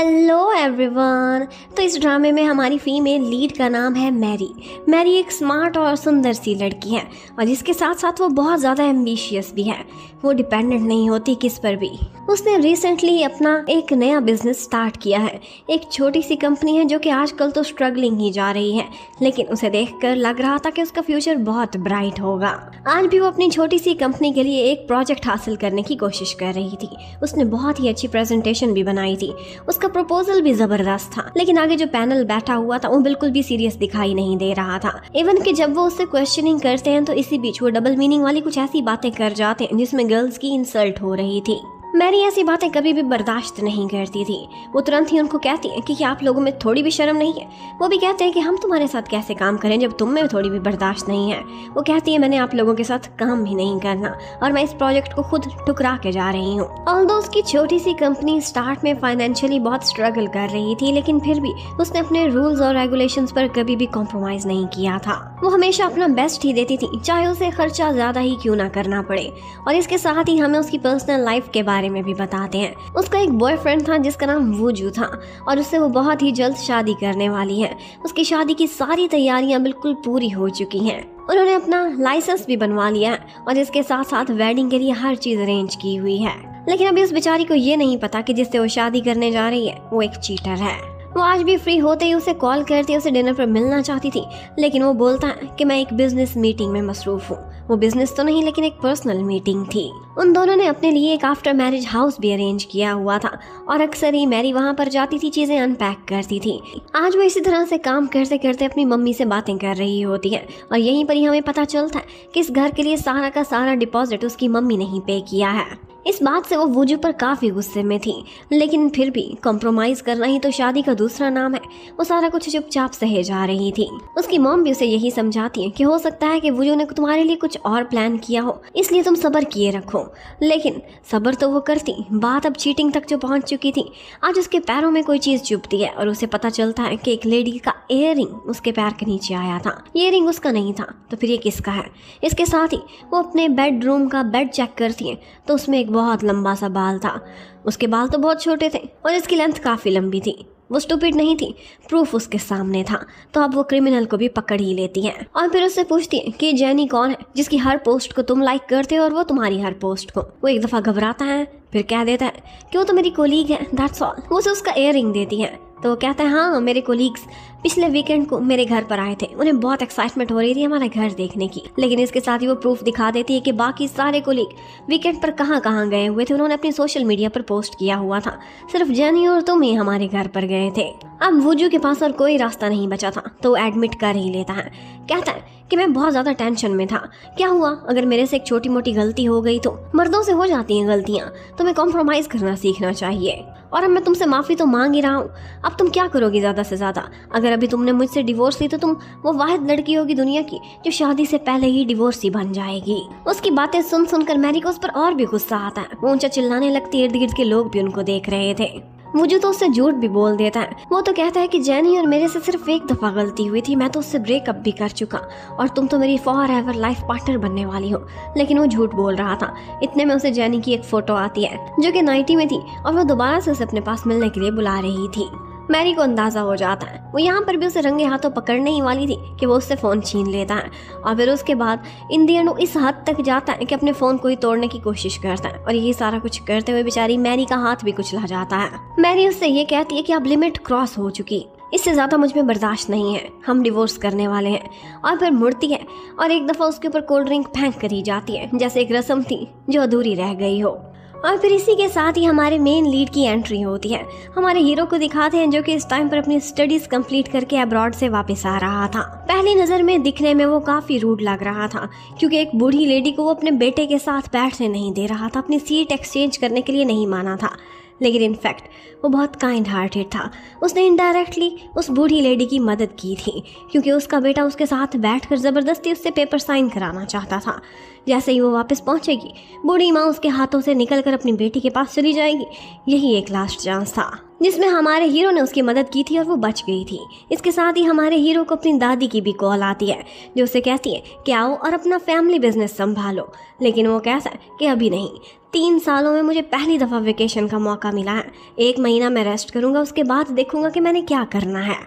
Hello everyone. तो इस ड्रामे में हमारी फीमेल लीड का नाम है मैरी। मैरी एक स्मार्ट और सुंदर सी लड़की है और इसके साथ साथ वो बहुत ज़्यादा एम्बिशियस भी है। वो डिपेंडेंट नहीं होती किस पर भी। उसने रिसेंटली अपना एक नया बिजनेस स्टार्ट किया है। एक छोटी सी कंपनी है जो कि आजकल तो स्ट्रगलिंग ही जा रही है, लेकिन उसे देखकर लग रहा था कि उसका फ्यूचर बहुत ब्राइट होगा। आज भी वो अपनी छोटी सी कंपनी के लिए एक प्रोजेक्ट हासिल करने की कोशिश कर रही थी। उसने बहुत ही अच्छी प्रेजेंटेशन भी बनाई थी, उसका प्रपोजल भी जबरदस्त था, लेकिन आगे जो पैनल बैठा हुआ था वो बिल्कुल भी सीरियस दिखाई नहीं दे रहा था। इवन कि जब वो उससे क्वेश्चनिंग करते हैं तो इसी बीच वो डबल मीनिंग वाली कुछ ऐसी बातें कर जाते हैं जिसमें गर्ल्स की इंसल्ट हो रही थी। मैरी ऐसी बातें कभी भी बर्दाश्त नहीं करती थी। वो तुरंत ही उनको कहती है कि आप लोगों में थोड़ी भी शर्म नहीं है। वो भी कहते हैं कि हम तुम्हारे साथ कैसे काम करें जब तुम में थोड़ी भी बर्दाश्त नहीं है। वो कहती है मैंने आप लोगों के साथ काम भी नहीं करना और मैं इस प्रोजेक्ट को खुद ठुकरा के जा रही हूँ। ऑल्दो उसकी छोटी सी कंपनी स्टार्ट में फाइनेंशियली बहुत स्ट्रगल कर रही थी, लेकिन फिर भी उसने अपने रूल्स और रेगुलेशंस पर कभी भी कॉम्प्रोमाइज नहीं किया था। वो हमेशा अपना बेस्ट ही देती थी, चाहे उसे खर्चा ज्यादा ही क्यों ना करना पड़े। और इसके साथ ही हमें उसकी पर्सनल लाइफ के बारे में भी बताते हैं। उसका एक बॉयफ्रेंड था जिसका नाम वूजू था और उससे वो बहुत ही जल्द शादी करने वाली है। उसकी शादी की सारी तैयारियां बिल्कुल पूरी हो चुकी हैं। उन्होंने अपना लाइसेंस भी बनवा लिया है और इसके साथ साथ वेडिंग के लिए हर चीज अरेंज की हुई है। लेकिन अभी उस बेचारी को ये नहीं पता कि जिससे वो शादी करने जा रही है वो एक चीटर है। वो आज भी फ्री होते ही उसे कॉल करती, उसे डिनर पर मिलना चाहती थी, लेकिन वो बोलता है कि मैं एक बिजनेस मीटिंग में मसरूफ हूँ। वो बिजनेस तो नहीं लेकिन एक पर्सनल मीटिंग थी। उन दोनों ने अपने लिए एक आफ्टर मैरिज हाउस भी अरेंज किया हुआ था और अक्सर ही मैरी वहाँ पर जाती थी, चीजें अनपैक करती थी। आज वो इसी तरह से काम करते करते अपनी मम्मी से बातें कर रही होती है और यहीं पर ही हमें पता चलता है कि इस घर के लिए सारा का सारा डिपॉजिट उसकी मम्मी ने ही पे किया है। इस बात से वो वूजू पर काफी गुस्से में थी, लेकिन फिर भी कॉम्प्रोमाइज करना ही तो शादी का दूसरा नाम है। वो सारा कुछ चुपचाप सहे जा रही थी। उसकी मॉम भी उसे यही समझाती है कि हो सकता है कि वूजू ने तुम्हारे लिए कुछ और प्लान किया हो, इसलिए तुम सब्र किए रखो। लेकिन सब्र तो वो करती, बात अब चीटिंग तक जो पहुंच चुकी थी। आज उसके पैरों में कोई चीज चुभती है और उसे पता चलता है कि एक लेडी का इयररिंग उसके पैर के नीचे आया था। इयररिंग उसका नहीं था तो फिर ये किसका है। इसके साथ ही वो अपने बेडरूम का बेड चेक करती है तो उसमें एक बहुत लंबा सा बाल था। उसके बाल तो बहुत छोटे थे और इसकी लेंथ काफी लंबी थी। वो स्टूपिड नहीं थी, प्रूफ उसके सामने था। तो अब वो क्रिमिनल को भी पकड़ ही लेती है और फिर उससे पूछती है कि जेनी कौन है जिसकी हर पोस्ट को तुम लाइक करते हो और वो तुम्हारी हर पोस्ट को। वो एक दफा घबराता है, फिर कह देता है कि वो तो मेरी कोलीग है, दैट्स ऑल। वो उसे उसका इयररिंग देती है तो वो कहता है हाँ मेरे कोलीग्स पिछले वीकेंड को मेरे घर पर आए थे, उन्हें बहुत एक्साइटमेंट हो रही थी हमारा घर देखने की। लेकिन इसके साथ ही वो प्रूफ दिखा देती है कि बाकी सारे कोलीग वीकेंड पर कहाँ कहाँ गए हुए थे, उन्होंने अपनी सोशल मीडिया पर पोस्ट किया हुआ था। सिर्फ जेनी और तुम ही हमारे घर पर गए थे। अब वूजू के पास और कोई रास्ता नहीं बचा था तो वो एडमिट कर ही लेता है। कहता है कि मैं बहुत ज्यादा टेंशन में था। क्या हुआ अगर मेरे से एक छोटी मोटी गलती हो गई तो मर्दों से हो जाती हैं गलतियां, तो मैं कॉम्प्रोमाइज करना सीखना चाहिए। और अब मैं तुमसे माफी तो मांग ही रहा हूँ, अब तुम क्या करोगी ज्यादा से ज्यादा। अगर अभी तुमने मुझसे डिवोर्स ली तो तुम वो वाहिद लड़की होगी दुनिया की जो शादी से पहले ही डिवोर्सी बन जाएगी। उसकी बातें सुन सुनकर मैरी को उस पर और भी गुस्सा आता है। वो ऊंचा चिल्लाने लगती है, इर्द गिर्द के लोग भी उनको देख रहे थे। वूजू तो उससे झूठ भी बोल देता है। वो तो कहता है कि जेनी और मेरे से सिर्फ एक दफा गलती हुई थी, मैं तो उससे ब्रेकअप भी कर चुका और तुम तो मेरी फॉर एवर लाइफ पार्टनर बनने वाली हो। लेकिन वो झूठ बोल रहा था। इतने में उसे जेनी की एक फोटो आती है जो कि 90 में थी और वो दोबारा से उसे अपने पास मिलने के लिए बुला रही थी। मैरी को अंदाजा हो जाता है। वो यहाँ पर भी उसे रंगे हाथों पकड़ने ही वाली थी कि वो उससे फोन छीन लेता है और फिर उसके बाद इन दी एंड वो इस हद तक जाता है कि अपने फोन को ही तोड़ने की कोशिश करता है। और ये सारा कुछ करते हुए बेचारी मैरी का हाथ भी कुचला जाता है। मैरी उससे ये कहती है कि अब लिमिट क्रॉस हो चुकी, इससे ज्यादा मुझ में बर्दाश्त नहीं है, हम डिवोर्स करने वाले हैं। और फिर मुड़ती है और एक दफा उसके ऊपर कोल्ड ड्रिंक फेंक कर ही जाती है, जैसे एक रस्म थी जो अधूरी रह गई हो। और फिर इसी के साथ ही हमारे मेन लीड की एंट्री होती है। हमारे हीरो को दिखाते हैं जो कि इस टाइम पर अपनी स्टडीज कंप्लीट करके अब्रॉड से वापस आ रहा था। पहली नजर में दिखने में वो काफी रूड लग रहा था क्योंकि एक बूढ़ी लेडी को वो अपने बेटे के साथ बैठने नहीं दे रहा था, अपनी सीट एक्सचेंज करने के लिए नहीं माना था। लेकिन इनफैक्ट वो बहुत काइंड हार्टेड था। उसने इनडायरेक्टली उस बूढ़ी लेडी की मदद की थी क्योंकि उसका बेटा उसके साथ बैठकर ज़बरदस्ती उससे पेपर साइन कराना चाहता था। जैसे ही वो वापस पहुंचेगी, बूढ़ी माँ उसके हाथों से निकलकर अपनी बेटी के पास चली जाएगी। यही एक लास्ट चांस था जिसमें हमारे हीरो ने उसकी मदद की थी और वो बच गई थी। इसके साथ ही हमारे हीरो को अपनी दादी की भी कॉल आती है जो उसे कहती है कि आओ और अपना फैमिली बिजनेस संभालो। लेकिन वो कहता है कि अभी नहीं, 3 सालों में मुझे पहली दफ़ा वेकेशन का मौका मिला है। 1 महीने महीना मैं रेस्ट करूँगा, उसके बाद देखूँगा कि मैंने क्या करना है।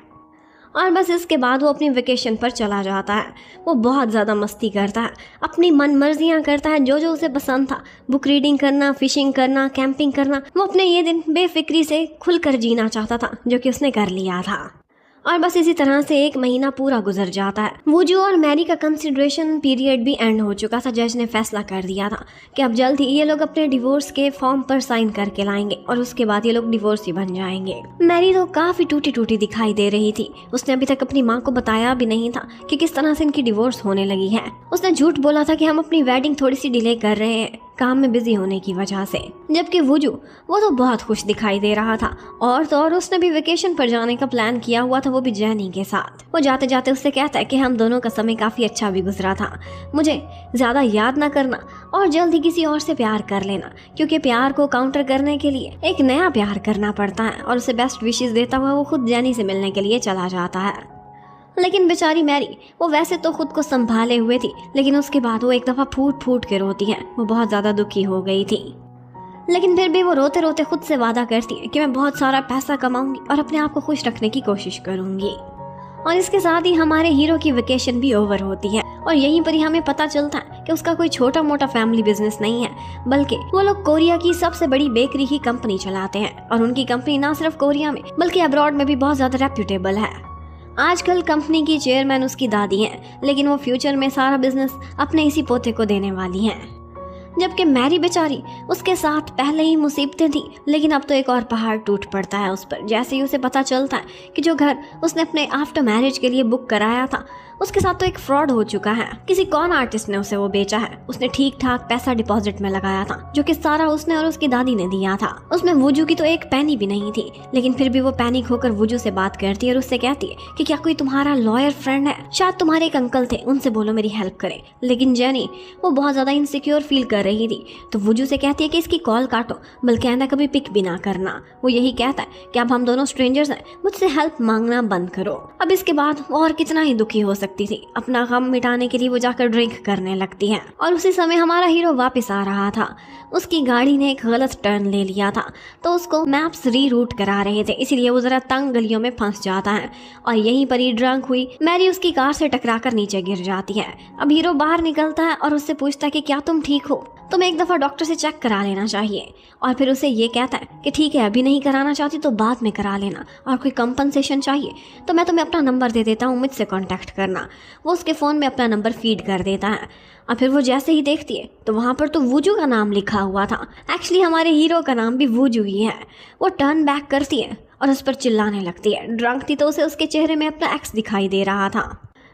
और बस इसके बाद वो अपनी वेकेशन पर चला जाता है। वो बहुत ज़्यादा मस्ती करता है, अपनी मन मर्जियाँ करता है, जो जो उसे पसंद था, बुक रीडिंग करना, फिशिंग करना, कैंपिंग करना। वो अपने ये दिन बेफिक्री से खुलकर जीना चाहता था, जो कि उसने कर लिया था। और बस इसी तरह से 1 महीना पूरा गुजर जाता है। वुजू और मैरी का कंसिडरेशन पीरियड भी एंड हो चुका था। जज ने फैसला कर दिया था कि अब जल्द ही ये लोग अपने डिवोर्स के फॉर्म पर साइन करके लाएंगे और उसके बाद ये लोग डिवोर्स ही बन जाएंगे। मैरी तो काफी टूटी टूटी दिखाई दे रही थी। उसने अभी तक अपनी माँ को बताया भी नहीं था कि किस तरह से इनकी डिवोर्स होने लगी है। उसने झूठ बोला था कि हम अपनी वेडिंग थोड़ी सी डिले कर रहे हैं, काम में बिजी होने की वजह से। जबकि वुजू वो तो बहुत खुश दिखाई दे रहा था, और तो और उसने भी वेकेशन पर जाने का प्लान किया हुआ था, वो भी जैनी के साथ। वो जाते जाते उससे कहता है कि हम दोनों का समय काफी अच्छा भी गुजरा था, मुझे ज्यादा याद ना करना और जल्द ही किसी और से प्यार कर लेना, क्योंकि प्यार को काउंटर करने के लिए एक नया प्यार करना पड़ता है। और उसे बेस्ट विशेस देता हुआ वो खुद जैनी से मिलने के लिए चला जाता है। लेकिन बेचारी मैरी वो वैसे तो खुद को संभाले हुए थी, लेकिन उसके बाद वो एक दफ़ा फूट फूट के रोती है। वो बहुत ज़्यादा दुखी हो गई थी, लेकिन फिर भी वो रोते रोते खुद से वादा करती है कि मैं बहुत सारा पैसा कमाऊंगी और अपने आप को खुश रखने की कोशिश करूंगी। और इसके साथ ही हमारे हीरो की वेकेशन भी ओवर होती है और यहीं पर ही हमें पता चलता है कि उसका कोई छोटा मोटा फैमिली बिजनेस नहीं है, बल्कि वो लोग कोरिया की सबसे बड़ी बेकरी की कंपनी चलाते हैं। और उनकी कंपनी ना सिर्फ कोरिया में बल्कि अब्रॉड में भी बहुत ज़्यादा रेप्यूटेबल है। आजकल कंपनी की चेयरमैन उसकी दादी हैं, लेकिन वो फ्यूचर में सारा बिजनेस अपने इसी पोते को देने वाली हैं। जबकि मैरी बेचारी, उसके साथ पहले ही मुसीबतें थी, लेकिन अब तो एक और पहाड़ टूट पड़ता है उस पर। जैसे ही उसे पता चलता है कि जो घर उसने अपने आफ्टर मैरिज के लिए बुक कराया था, उसके साथ तो एक फ्रॉड हो चुका है। किसी कॉन आर्टिस्ट ने उसे वो बेचा है। उसने ठीक ठाक पैसा डिपॉजिट में लगाया था, जो कि सारा उसने और उसकी दादी ने दिया था। उसमें वुजू की तो एक पैनी भी नहीं थी, लेकिन फिर भी वो पैनिक होकर वुजू से बात करती है और उससे कहती है कि क्या कोई तुम्हारा लॉयर फ्रेंड है, शायद तुम्हारे एक अंकल थे, उनसे बोलो मेरी हेल्प करे। लेकिन जेनी वो बहुत ज्यादा इनसिक्योर फील कर रही थी, तो वुजू से कहती है कि इसकी कॉल काटो, बल्कि आइंदा कभी पिक भी ना करना। वो यही कहता है कि अब हम दोनों स्ट्रेंजर्स हैं, मुझसे हेल्प मांगना बंद करो। अब इसके बाद और कितना ही दुखी हो सकती थी। अपना गम मिटाने के लिए वो जाकर ड्रिंक करने लगती है। और उसी समय हमारा हीरो वापस आ रहा था। उसकी गाड़ी ने एक गलत टर्न ले लिया था, तो उसको मैप्स रीरूट करा रहे थे, इसीलिए वो जरा तंग गलियों में फंस जाता है। और यहीं पर ही ड्रंक हुई मैरी उसकी कार से टकराकर नीचे गिर जाती है। अब हीरो बाहर निकलता है और उससे पूछता है कि क्या तुम ठीक हो, तुम्हें एक दफ़ा डॉक्टर से चेक करा लेना चाहिए। और फिर उसे ये कहता है कि ठीक है, अभी नहीं कराना चाहती तो बाद में करा लेना, और कोई कंपनसेशन चाहिए तो मैं तुम्हें अपना नंबर दे देता हूँ, मुझसे कांटेक्ट करना। वो उसके फ़ोन में अपना नंबर फीड कर देता है। और फिर वो जैसे ही देखती है तो वहाँ पर तो वुजू का नाम लिखा हुआ था। एक्चुअली हमारे हीरो का नाम भी वुजू ही है। वो टर्न बैक करती है और उस पर चिल्लाने लगती है। ड्रंक थी तो उसे उसके चेहरे में अपना एक्स दिखाई दे रहा था।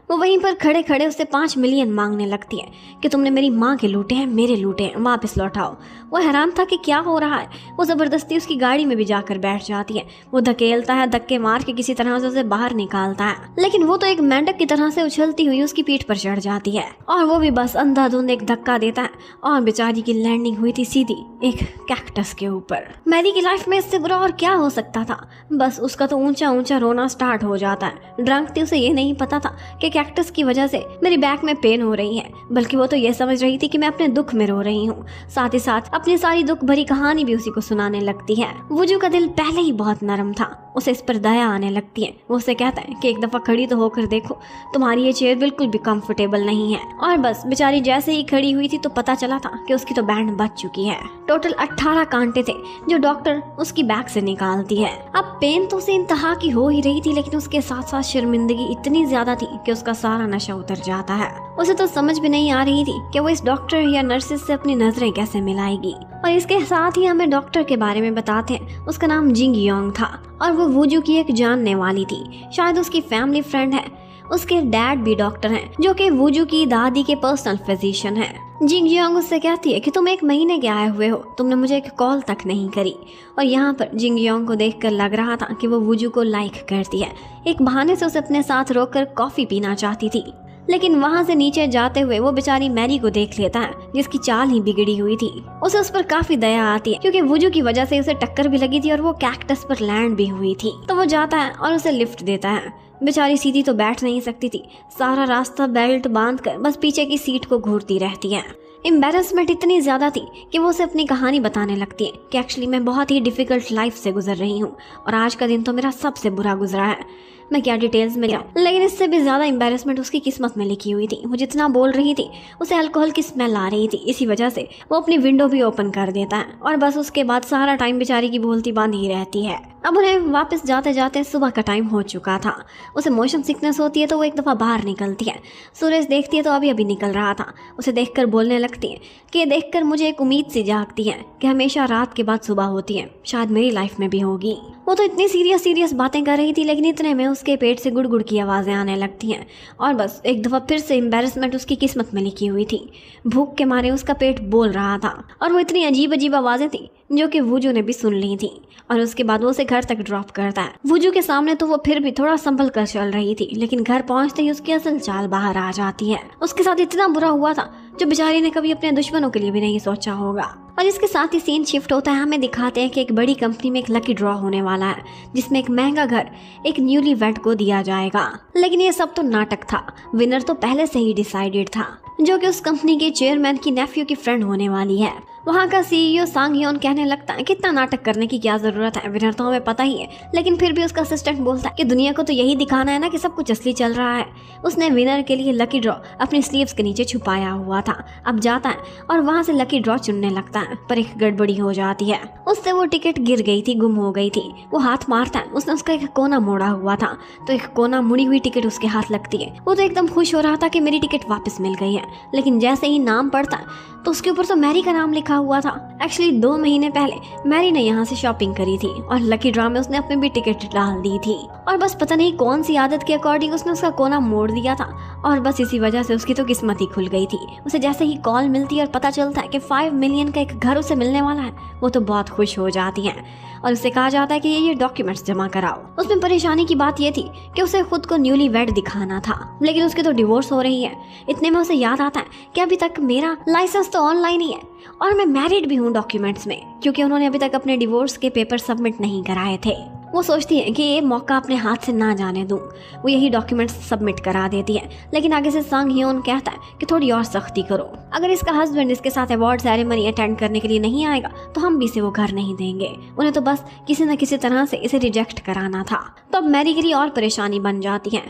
वो वहीं पर खड़े खड़े उससे 5 मिलियन मांगने लगती है कि तुमने मेरी माँ के लूटे हैं, मेरे लूटे हैं, वापस लौटाओ। वो हैरान था कि क्या हो रहा है। वो ज़बरदस्ती उसकी गाड़ी में भी जाकर बैठ जाती है। वो धकेलता है, धक्के मार के किसी तरह से उसे बाहर निकालता है, लेकिन वो तो एक मेंढक की तरह से उछलती हुई उसकी पीठ पर चढ़ जाती है। और वो भी बस अंधाधुंध एक धक्का देता है और बेचारी की लैंडिंग हुई थी सीधी एक कैक्टस के ऊपर। मैरी की लाइफ में इससे बुरा और क्या हो सकता था। बस उसका तो ऊंचा ऊंचा रोना स्टार्ट हो जाता है। ड्रंक थी, उसे ये नहीं पता था कि कैक्टस की वजह से मेरी बैक में पेन हो रही है, बल्कि वो तो ये समझ रही थी कि मैं अपने दुख में रो रही हूँ। साथ ही साथ अपनी सारी दुख भरी कहानी भी उसी को सुनाने लगती है। वुजू का दिल पहले ही बहुत नरम था, उसे इस पर दया आने लगती है। वो उसे कहता है कि एक दफा खड़ी तो होकर देखो, तुम्हारी ये चेयर बिल्कुल भी कंफर्टेबल नहीं है। और बस बेचारी जैसे ही खड़ी हुई थी तो पता चला था कि उसकी तो बैंड बच चुकी है। टोटल 18 कांटे थे जो डॉक्टर उसकी बैक से निकालती है। अब पेन तो उसे इंतहा की हो ही रही थी, लेकिन उसके साथ साथ शर्मिंदगी इतनी ज्यादा थी कि उसका सारा नशा उतर जाता है। उसे तो समझ भी नहीं आ रही थी कि वो इस डॉक्टर या नर्सेस से अपनी नजरें कैसे मिलाएगी। और इसके साथ ही हमें डॉक्टर के बारे में बताते हैं। उसका नाम जिंग योंग था और वो वुजू की एक जानने वाली थी, शायद उसकी फैमिली फ्रेंड है। उसके डैड भी डॉक्टर हैं, जो कि वुजू की दादी के पर्सनल फिजिशियन हैं। जिंग योंग उससे कहती है कि तुम 1 महीने के आए हुए हो, तुमने मुझे एक कॉल तक नहीं करी। और यहाँ पर जिंग योंग को देखकर लग रहा था कि वो वुजू को लाइक करती है। एक बहाने से उसे अपने साथ रोककर कॉफी पीना चाहती थी, लेकिन वहाँ से नीचे जाते हुए वो बेचारी मैरी को देख लेता है, जिसकी चाल ही बिगड़ी हुई थी। उसे उस पर काफी दया आती है, क्योंकि वुजू की वजह से उसे टक्कर भी लगी थी और वो कैक्टस पर लैंड भी हुई थी। तो वो जाता है और उसे लिफ्ट देता है। बेचारी सीधी तो बैठ नहीं सकती थी, सारा रास्ता बेल्ट बांधकर बस पीछे की सीट को घूरती रहती है। एम्बेरसमेंट इतनी ज़्यादा थी कि वो उसे अपनी कहानी बताने लगती है कि एक्चुअली मैं बहुत ही डिफ़िकल्ट लाइफ से गुजर रही हूँ और आज का दिन तो मेरा सबसे बुरा गुजरा है। मैं क्या डिटेल्स में जाऊँ, लेकिन इससे भी ज़्यादा एम्बेरसमेंट उसकी किस्मत में लिखी हुई थी। वो जितना बोल रही थी उसे अल्कोहल की स्मेल आ रही थी, इसी वजह से वो अपनी विंडो भी ओपन कर देता है और बस उसके बाद सारा टाइम बेचारी की बोलती बंद ही रहती है। अब उन्हें वापस जाते जाते सुबह का टाइम हो चुका था। उसे मोशन सिकनेस होती है तो वो एक दफ़ा बाहर निकलती है। सूरज देखती है तो अभी अभी निकल रहा था। उसे देखकर बोलने लगती है कि ये देखकर मुझे एक उम्मीद सी जागती है कि हमेशा रात के बाद सुबह होती है, शायद मेरी लाइफ में भी होगी। वो तो इतनी सीरियस बातें कर रही थी, लेकिन इतने में उसके पेट से गुड़ गुड़ की आवाज़ें आने लगती हैं और बस एक दफ़ा फिर से एम्बेरसमेंट उसकी किस्मत में लिखी हुई थी। भूख के मारे उसका पेट बोल रहा था और वो इतनी अजीब अजीब आवाज़ें थी जो कि वुजू ने भी सुन ली थी। और उसके बाद वो उसे घर तक ड्रॉप करता है। वुजू के सामने तो वो फिर भी थोड़ा संभल कर चल रही थी, लेकिन घर पहुंचते ही उसकी असल चाल बाहर आ जाती है। उसके साथ इतना बुरा हुआ था जो बेचारी ने कभी अपने दुश्मनों के लिए भी नहीं सोचा होगा। और इसके साथ ही सीन शिफ्ट होता है। हमें दिखाते हैं कि एक बड़ी कंपनी में एक लकी ड्रॉ होने वाला है जिसमें एक महंगा घर एक न्यूली वेड को दिया जाएगा। लेकिन ये सब तो नाटक था। विनर तो पहले से ही डिसाइडेड था, जो कि उस कंपनी के चेयरमैन की नेफ्यू की फ्रेंड होने वाली है। वहाँ का सीईओ सांग ह्योन कहने लगता है कितना नाटक करने की क्या जरूरत है, विनर तो हमें पता ही है। लेकिन फिर भी उसका असिस्टेंट बोलता है कि दुनिया को तो यही दिखाना है ना कि सब कुछ असली चल रहा है। उसने विनर के लिए लकी ड्रॉ अपनी स्लीव्स के नीचे छुपाया हुआ था। अब जाता है और वहाँ से लकी ड्रॉ चुनने लगता है, पर एक गड़बड़ी हो जाती है। उससे वो टिकट गिर गई थी, गुम हो गई थी। वो हाथ मारता है, उसने उसका एक कोना मोड़ा हुआ था तो एक कोना मुड़ी हुई टिकट उसके हाथ लगती है। वो तो एकदम खुश हो रहा था कि मेरी टिकट वापस मिल गई है, लेकिन जैसे ही नाम पढ़ता है तो उसके ऊपर तो मैरी का नाम लिखा हुआ था। एक्चुअली 2 महीने पहले मैरी ने यहाँ से शॉपिंग करी थी और लकी ड्रॉ में उसने अपनी भी टिकट डाल दी थी। और बस पता नहीं कौन सी आदत के अकॉर्डिंग उसने उसका कोना मोड़ दिया था और बस इसी वजह से उसकी तो किस्मत ही खुल गई थी। उसे जैसे ही कॉल मिलती है और पता चलता है कि 5 मिलियन का एक घर उसे मिलने वाला है, वो तो बहुत खुश हो जाती है और उसे कहा जाता है कि ये डॉक्यूमेंट्स जमा कराओ। उसमें परेशानी की बात ये थी कि उसे खुद को न्यूली वेड दिखाना था, लेकिन उसकी तो डिवोर्स हो रही है। इतने में उसे याद आता है कि अभी तक मेरा लाइसेंस तो ऑनलाइन ही है और मैं मैरिड भी हूँ डॉक्यूमेंट्स में, क्योंकि उन्होंने अभी तक अपने डिवोर्स के पेपर सबमिट नहीं कराए थे। वो सोचती है कि ये मौका अपने हाथ से ना जाने दूं। वो यही डॉक्यूमेंट्स सबमिट करा देती है, लेकिन आगे से सांग ह्योन कहता है कि थोड़ी और सख्ती करो। अगर इसका हस्बैंड इसके साथ अवार्ड सेरेमनी अटेंड करने के लिए नहीं आएगा तो हम भी इसे वो घर नहीं देंगे। उन्हें तो बस किसी न किसी तरह से इसे रिजेक्ट कराना था। तो अब मैरी के लिए और परेशानी बन जाती है।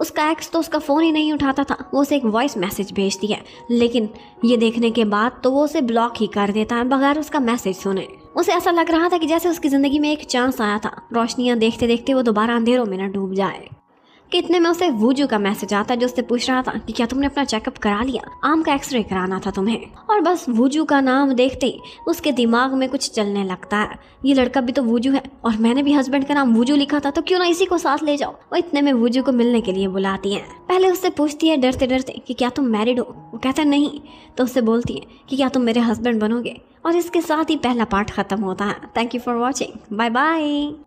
उसका एक्स तो उसका फ़ोन ही नहीं उठाता था। वो उसे एक वॉइस मैसेज भेजती है, लेकिन ये देखने के बाद तो वो उसे ब्लॉक ही कर देता है बगैर उसका मैसेज सुने। उसे ऐसा लग रहा था कि जैसे उसकी ज़िंदगी में एक चांस आया था, रोशनियाँ देखते देखते वो दोबारा अंधेरों में न डूब जाए। कि इतने में उसे वुजू का मैसेज आता है जो उससे पूछ रहा था कि क्या तुमने अपना चेकअप करा लिया, आम का एक्सरे कराना था तुम्हें। और बस वुजू का नाम देखते ही उसके दिमाग में कुछ चलने लगता है। ये लड़का भी तो वुजू है और मैंने भी हस्बैंड का नाम वुजू लिखा था, तो क्यों ना इसी को साथ ले जाओ। वो इतने में वुजू को मिलने के लिए बुलाती है। पहले उससे पूछती है डरते डरते कि क्या तुम मैरिड हो। वो कहता है नहीं। तो उससे बोलती है कि क्या तुम मेरे हस्बैंड बनोगे। और इसके साथ ही पहला पार्ट खत्म होता है। Thank you for watching. Bye bye.